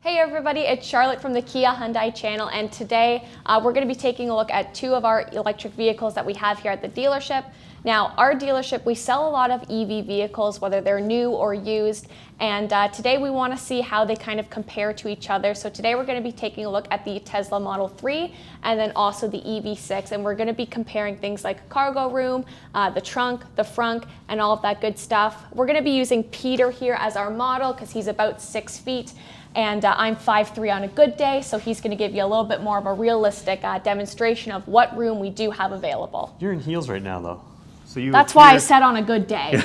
Hey everybody, it's Charlotte from the Kia Hyundai channel, and today we're going to be taking a look at two of our electric vehicles that we have here at the dealership. Now, our dealership, we sell a lot of EV vehicles, whether they're new or used, and today we want to see how they kind of compare to each other. So today we're going to be taking a look at the Tesla Model 3 and then also the EV6, and we're going to be comparing things like cargo room, the trunk, the frunk, and all of that good stuff. We're going to be using Peter here as our model because he's about 6 feet. And I'm 5'3" on a good day, so he's going to give you a little bit more of a realistic demonstration of what room we do have available. You're in heels right now, though. So That's why I said on a good day.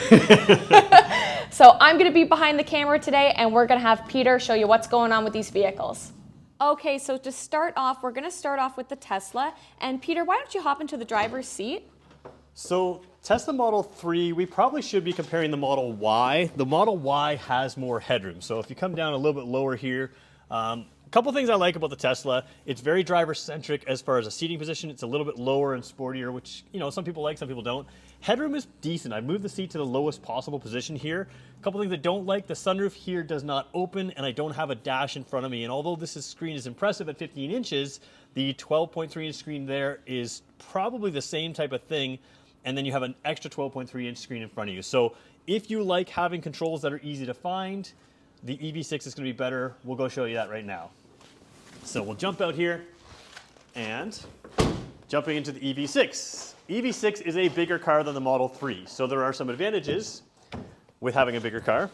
So I'm going to be behind the camera today, and we're going to have Peter show you what's going on with these vehicles. Okay, so to start off, we're going to start off with the Tesla. And Peter, why don't you hop into the driver's seat? So Tesla Model 3, we probably should be comparing the Model Y. The Model Y has more headroom. So if you come down a little bit lower here, a couple things I like about the Tesla. It's very driver-centric as far as a seating position. It's a little bit lower and sportier, which, you know, some people like, some people don't. Headroom is decent. I moved the seat to the lowest possible position here. A couple things I don't like, the sunroof here does not open, and I don't have a dash in front of me. And although this screen is impressive at 15 inches, the 12.3-inch screen there is probably the same type of thing. And then you have an extra 12.3-inch screen in front of you. So if you like having controls that are easy to find, the EV6 is going to be better. We'll go show you that right now. So we'll jump out here and jumping into the EV6. EV6 is a bigger car than the Model 3. So there are some advantages with having a bigger car.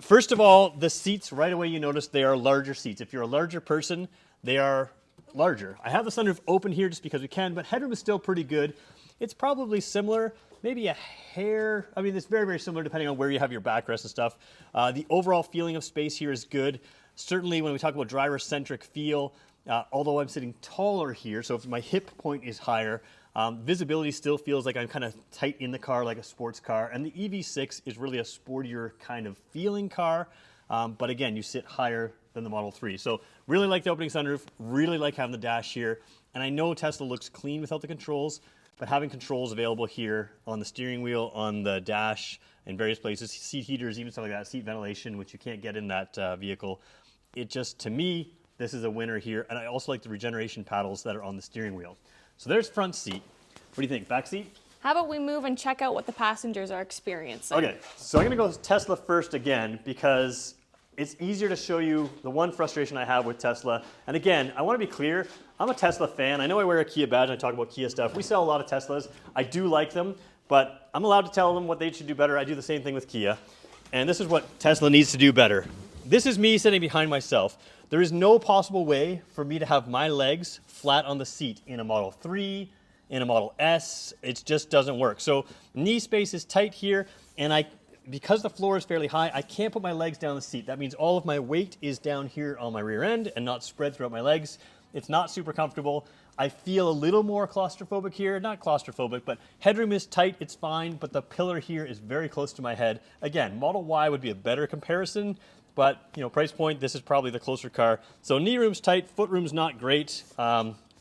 First of all, the seats, right away you notice they are larger seats. If you're a larger person, they are larger. I have the sunroof open here just because we can, but headroom is still pretty good. It's probably similar, maybe a hair. I mean, it's very, very similar depending on where you have your backrest and stuff. The overall feeling of space here is good. Certainly when we talk about driver-centric feel, although I'm sitting taller here, so if my hip point is higher, visibility still feels like I'm kind of tight in the car like a sports car. And the EV6 is really a sportier kind of feeling car. But again, you sit higher than the Model 3. So really like the opening sunroof, really like having the dash here. And I know Tesla looks clean without the controls, but having controls available here on the steering wheel, on the dash, in various places, seat heaters, even stuff like that, seat ventilation, which you can't get in that vehicle. It just, to me, this is a winner here. And I also like the regeneration paddles that are on the steering wheel. So there's front seat. What do you think, back seat? How about we move and check out what the passengers are experiencing? Okay, so I'm gonna go with Tesla first again because it's easier to show you the one frustration I have with Tesla. And again, I want to be clear, I'm a Tesla fan. I know I wear a Kia badge and I talk about Kia stuff. We sell a lot of Teslas. I do like them, but I'm allowed to tell them what they should do better. I do the same thing with Kia. And this is what Tesla needs to do better. This is me sitting behind myself. There is no possible way for me to have my legs flat on the seat in a Model 3, in a Model S. It just doesn't work. So knee space is tight here, and because the floor is fairly high, I can't put my legs down the seat. That means all of my weight is down here on my rear end and not spread throughout my legs. It's not super comfortable. I feel a little more claustrophobic here. Not claustrophobic, but headroom is tight, it's fine, but the pillar here is very close to my head. Again, Model Y would be a better comparison, but you know, price point, this is probably the closer car. So knee room's tight, foot room's not great.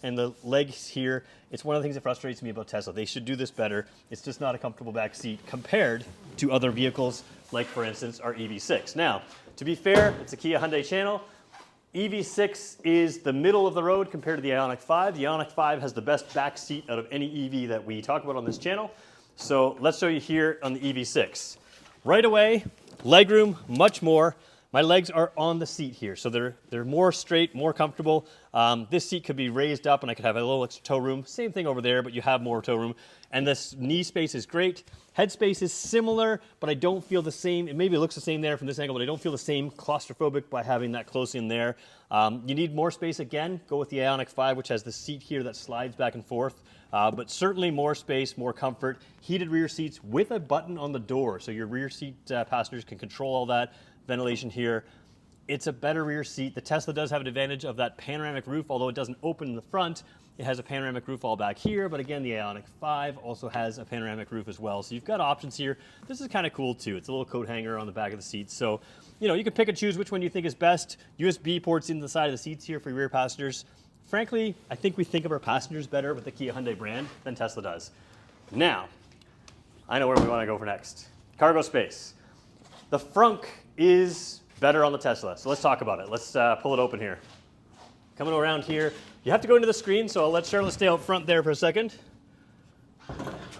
And the legs here, it's one of the things that frustrates me about Tesla. They should do this better. It's just not a comfortable back seat compared to other vehicles, like for instance, our EV6. Now, to be fair, it's a Kia Hyundai channel. EV6 is the middle of the road compared to the Ioniq 5. The Ioniq 5 has the best back seat out of any EV that we talk about on this channel. So let's show you here on the EV6. Right away, legroom, much more. My legs are on the seat here, so they're more straight, more comfortable. This seat could be raised up and I could have a little extra toe room. Same thing over there, but you have more toe room. And this knee space is great. Head space is similar, but I don't feel the same. It maybe looks the same there from this angle, but I don't feel the same claustrophobic by having that close in there. You need more space again. Go with the Ioniq 5, which has the seat here that slides back and forth. But certainly more space, more comfort. Heated rear seats with a button on the door, so your rear seat passengers can control all that. Ventilation here. It's a better rear seat. The Tesla does have an advantage of that panoramic roof, although it doesn't open in the front. It has a panoramic roof all back here, but again, the Ioniq 5 also has a panoramic roof as well. So you've got options here. This is kind of cool too. It's a little coat hanger on the back of the seat. So, you know, you can pick and choose which one you think is best. USB ports in the side of the seats here for rear passengers. Frankly, I think we think of our passengers better with the Kia Hyundai brand than Tesla does. Now, I know where we want to go for next. Cargo space. The frunk is better on the Tesla. So let's talk about it. Let's pull it open here. Coming around here, you have to go into the screen, so I'll let Charlotte stay out front there for a second.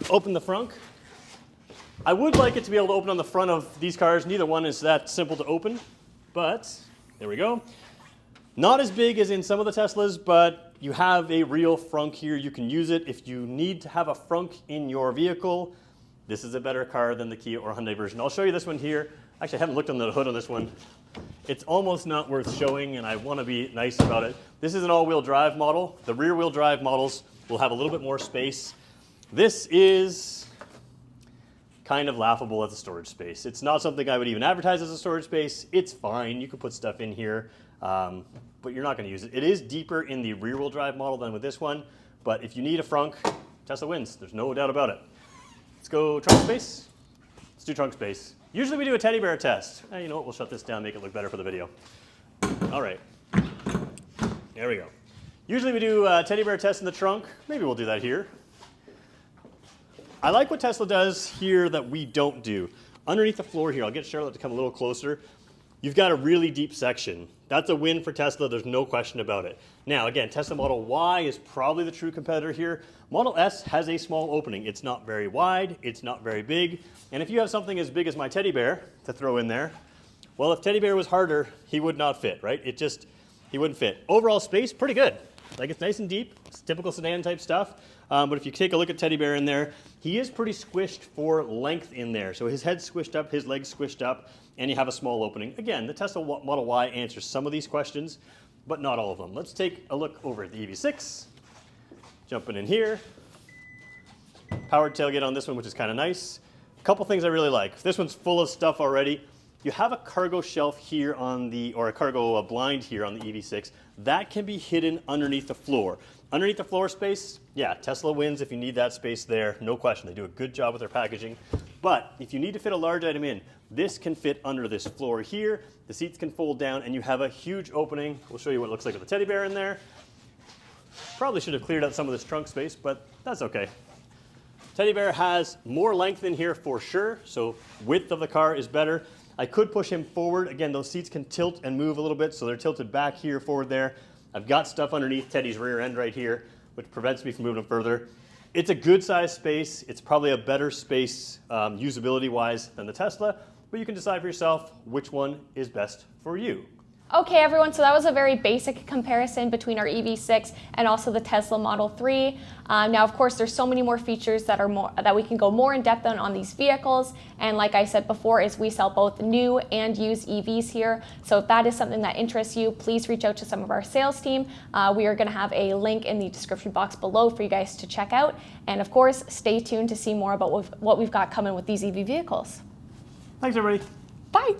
Open the frunk. I would like it to be able to open on the front of these cars. Neither one is that simple to open, but there we go. Not as big as in some of the Teslas, but you have a real frunk here. You can use it if you need to have a frunk in your vehicle. This is a better car than the Kia or Hyundai version. I'll show you this one here. Actually, I haven't looked on the hood on this one. It's almost not worth showing, and I want to be nice about it. This is an all-wheel drive model. The rear-wheel drive models will have a little bit more space. This is kind of laughable as a storage space. It's not something I would even advertise as a storage space. It's fine. You can put stuff in here, but you're not going to use it. It is deeper in the rear-wheel drive model than with this one, but if you need a frunk, Tesla wins. There's no doubt about it. Let's go trunk space. Let's do trunk space. Usually we do a teddy bear test. You know what? We'll shut this down, make it look better for the video. All right. There we go. Usually we do a teddy bear test in the trunk. Maybe we'll do that here. I like what Tesla does here that we don't do. Underneath the floor here, I'll get Charlotte to come a little closer. You've got a really deep section. That's a win for Tesla, there's no question about it. Now again, Tesla Model Y is probably the true competitor here. Model S has a small opening. It's not very wide, it's not very big. And if you have something as big as my teddy bear to throw in there, well, if teddy bear was harder, he would not fit, right? He wouldn't fit. Overall space, pretty good. Like it's nice and deep, it's typical sedan type stuff. But if you take a look at teddy bear in there, he is pretty squished for length in there. So his head's squished up, his legs squished up, and you have a small opening. Again, the Tesla Model Y answers some of these questions, but not all of them. Let's take a look over at the EV6. Jumping in here. Powered tailgate on this one, which is kind of nice. A couple things I really like. This one's full of stuff already. You have a cargo shelf here or a cargo blind here on the EV6. That can be hidden underneath the floor. Underneath the floor space, yeah, Tesla wins if you need that space there, no question. They do a good job with their packaging. But if you need to fit a large item in, this can fit under this floor here. The seats can fold down and you have a huge opening. We'll show you what it looks like with the teddy bear in there. Probably should have cleared out some of this trunk space, but that's okay. Teddy bear has more length in here for sure, so width of the car is better. I could push him forward. Again, those seats can tilt and move a little bit, so they're tilted back here, forward there. I've got stuff underneath Teddy's rear end right here, which prevents me from moving him further. It's a good size space. It's probably a better space usability-wise than the Tesla, but you can decide for yourself which one is best for you. Okay, everyone, so that was a very basic comparison between our EV6 and also the Tesla Model 3. Now, of course, there's so many more features that we can go more in depth on these vehicles. And like I said before, is we sell both new and used EVs here. So if that is something that interests you, please reach out to some of our sales team. We are gonna have a link in the description box below for you guys to check out. And of course, stay tuned to see more about what we've got coming with these EV vehicles. Thanks, everybody. Bye.